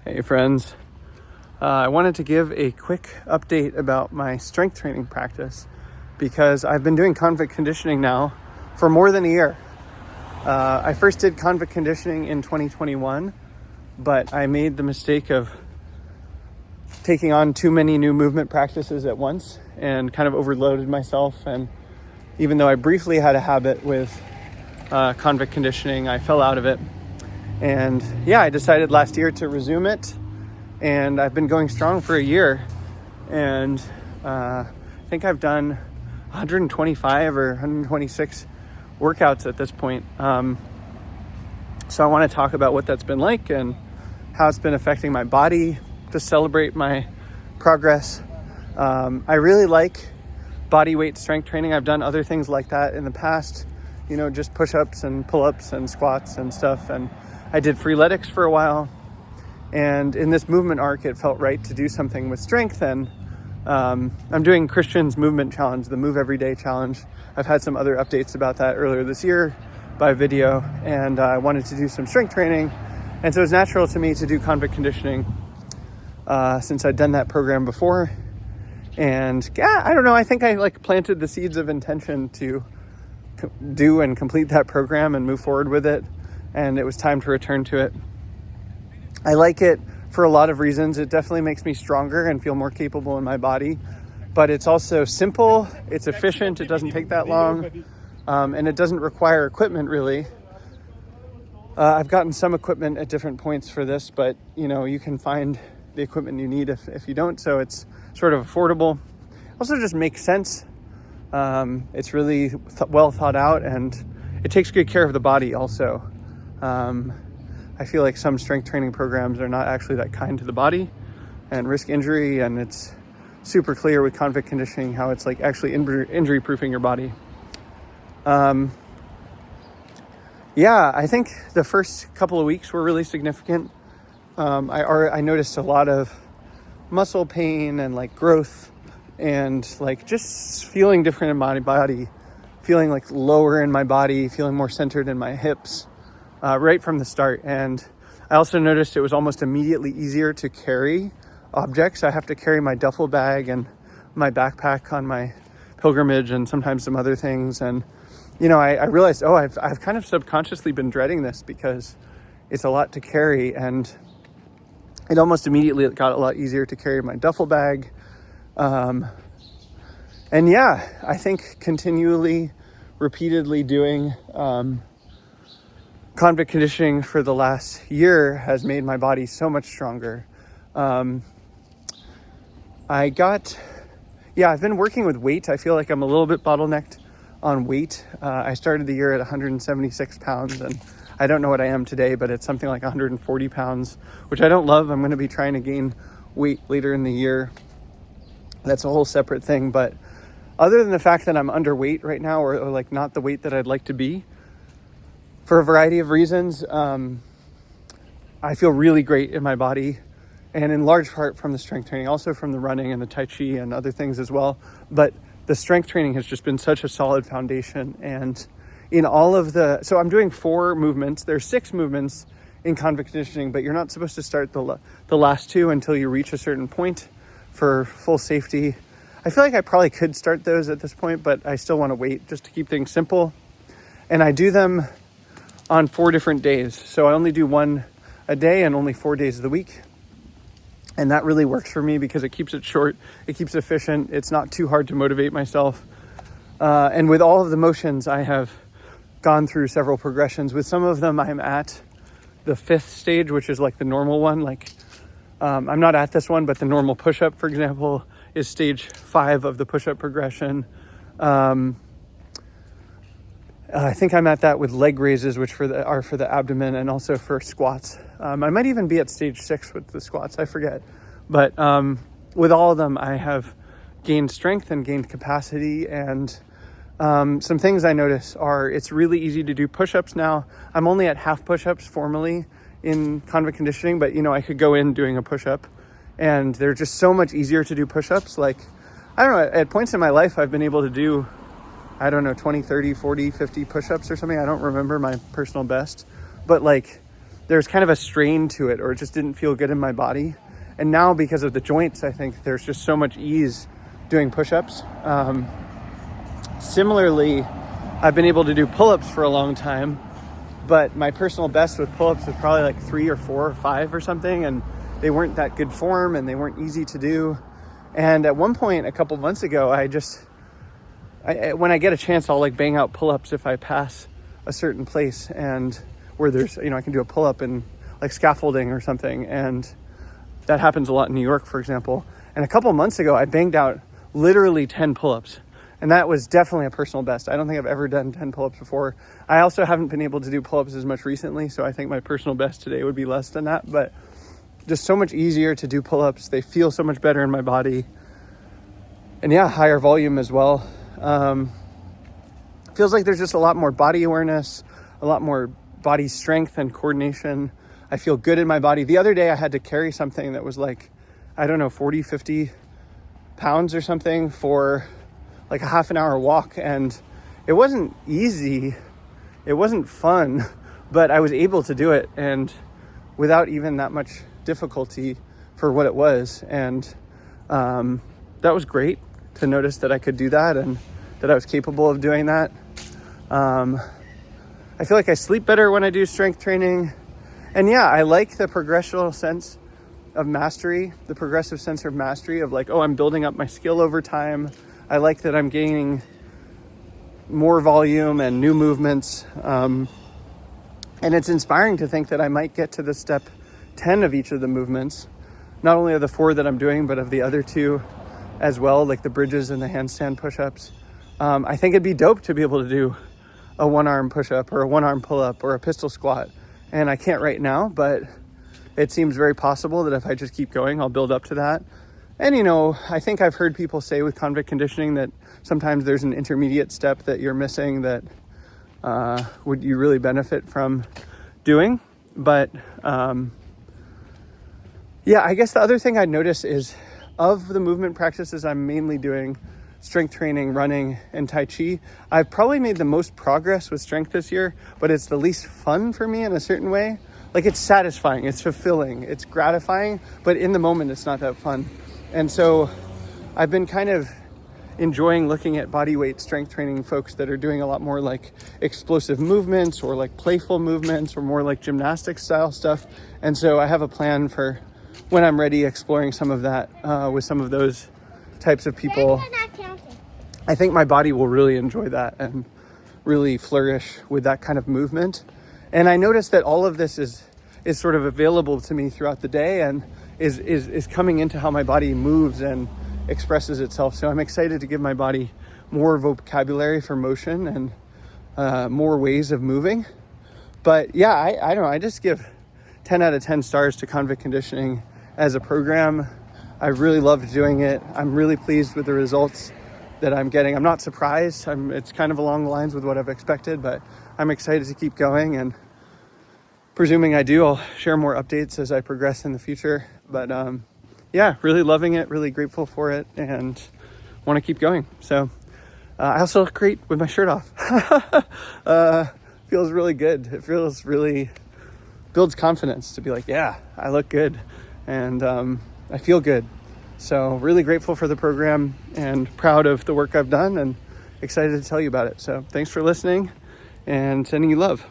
Hey friends, I wanted to give a quick update about my strength training practice because I've been doing convict conditioning now for more than a year. I first did convict conditioning in 2021, but I made the mistake of taking on too many new movement practices at once and kind of overloaded myself. And even though I briefly had a habit with convict conditioning, I fell out of it. And I decided last year to resume it, and I've been going strong for a year, and I think I've done 125 or 126 workouts at this point. So I want to talk about what that's been like and how it's been affecting my body, to celebrate my progress. I really like body weight strength training. I've done other things like that in the past, just push-ups and pull-ups and squats and stuff, and I did freeletics for a while, and in this movement arc, it felt right to do something with strength. And I'm doing Christian's movement challenge, the Move Every Day challenge. I've had some other updates about that earlier this year by video, and I wanted to do some strength training. And so it's natural to me to do convict conditioning since I'd done that program before. And I don't know, I think I planted the seeds of intention to do and complete that program and move forward with it. And it was time to return to it. I like it for a lot of reasons. It definitely makes me stronger and feel more capable in my body, but it's also simple, it's efficient, it doesn't take that long, and it doesn't require equipment really. I've gotten some equipment at different points for this, but you can find the equipment you need if you don't, so it's sort of affordable. Also just makes sense. It's really well thought out, and it takes good care of the body also. I feel like some strength training programs are not actually that kind to the body and risk injury, and it's super clear with convict conditioning how it's actually injury proofing your body. I think the first couple of weeks were really significant. I noticed a lot of muscle pain and growth and just feeling different in my body, feeling lower in my body, feeling more centered in my hips. Right from the start. And I also noticed it was almost immediately easier to carry objects. I have to carry my duffel bag and my backpack on my pilgrimage and sometimes some other things. And, I realized, I've kind of subconsciously been dreading this because it's a lot to carry. And it almost immediately got a lot easier to carry my duffel bag. I think continually, repeatedly doing, convict conditioning for the last year has made my body so much stronger. I've been working with weight. I feel like I'm a little bit bottlenecked on weight. I started the year at 176 pounds, and I don't know what I am today, but it's something like 140 pounds, which I don't love. I'm going to be trying to gain weight later in the year. That's a whole separate thing. But other than the fact that I'm underweight right now, or not the weight that I'd like to be, for a variety of reasons, I feel really great in my body, and in large part from the strength training, also from the running and the Tai Chi and other things as well. But the strength training has just been such a solid foundation. And in all of so I'm doing 4 movements. There's 6 movements in convict conditioning, but you're not supposed to start the last 2 until you reach a certain point for full safety. I feel like I probably could start those at this point, but I still want to wait just to keep things simple. And I do them on 4 different days. So I only do 1 a day and only 4 days of the week. And that really works for me because it keeps it short, it keeps it efficient, it's not too hard to motivate myself. And with all of the motions, I have gone through several progressions. With some of them, I'm at the 5th stage, which is the normal one. I'm not at this one, but the normal push-up, for example, is stage 5 of the push-up progression. I think I'm at that with leg raises, which are for the abdomen, and also for squats. I might even be at stage 6 with the squats, I forget. But with all of them, I have gained strength and gained capacity. And some things I notice are it's really easy to do push-ups now. I'm only at half push-ups formally in convict conditioning, but I could go in doing a push-up, and they're just so much easier to do push-ups. I don't know, at points in my life, I've been able to do 20, 30, 40, 50 push-ups or something. I don't remember my personal best, but there's kind of a strain to it, or it just didn't feel good in my body. And now because of the joints, I think there's just so much ease doing push-ups. Similarly, I've been able to do pull-ups for a long time, but my personal best with pull-ups was probably like 3 or 4 or 5 or something, and they weren't that good form and they weren't easy to do. And at one point a couple months ago, when I get a chance, I'll like bang out pull-ups if I pass a certain place and where there's, I can do a pull-up in like scaffolding or something. And that happens a lot in New York, for example. And a couple months ago, I banged out literally 10 pull-ups. And that was definitely a personal best. I don't think I've ever done 10 pull-ups before. I also haven't been able to do pull-ups as much recently, so I think my personal best today would be less than that. But just so much easier to do pull-ups. They feel so much better in my body. And yeah, higher volume as well. Feels like there's just a lot more body awareness, a lot more body strength and coordination. I feel good in my body. The other day I had to carry something that was like, 40, 50 pounds or something for like a half an hour walk. And it wasn't easy. It wasn't fun, but I was able to do it, and without even that much difficulty for what it was. And that was great to notice that I could do that and that I was capable of doing that. I feel like I sleep better when I do strength training. And yeah, I like the progressive sense of mastery of like, oh, I'm building up my skill over time. I like that I'm gaining more volume and new movements. And it's inspiring to think that I might get to the step 10 of each of the movements, not only of the 4 that I'm doing, but of the other 2 as well, like the bridges and the handstand push-ups. I think it'd be dope to be able to do a 1-arm push-up or a 1-arm pull-up or a pistol squat. And I can't right now, but it seems very possible that if I just keep going, I'll build up to that. And, I think I've heard people say with convict conditioning that sometimes there's an intermediate step that you're missing that would you really benefit from doing. But yeah, I guess the other thing I'd notice is of the movement practices I'm mainly doing, strength training, running, and Tai Chi, I've probably made the most progress with strength this year, but it's the least fun for me in a certain way. Like, it's satisfying, it's fulfilling, it's gratifying, but in the moment, it's not that fun. And so I've been kind of enjoying looking at body weight strength training folks that are doing a lot more like explosive movements or like playful movements or more like gymnastic style stuff. And so I have a plan for when I'm ready exploring some of that with some of those types of people. I think my body will really enjoy that and really flourish with that kind of movement. And I noticed that all of this is sort of available to me throughout the day and is coming into how my body moves and expresses itself. So I'm excited to give my body more vocabulary for motion and more ways of moving. But yeah, I don't know. I just give 10 out of 10 stars to convict conditioning as a program. I really loved doing it. I'm really pleased with the results that I'm getting. I'm not surprised. It's kind of along the lines with what I've expected, but I'm excited to keep going. And presuming I do, I'll share more updates as I progress in the future. But yeah, really loving it, really grateful for it, and want to keep going. So I also look great with my shirt off. Feels really good. It feels really builds confidence to be like, yeah, I look good and I feel good. So really grateful for the program and proud of the work I've done and excited to tell you about it. So thanks for listening and sending you love.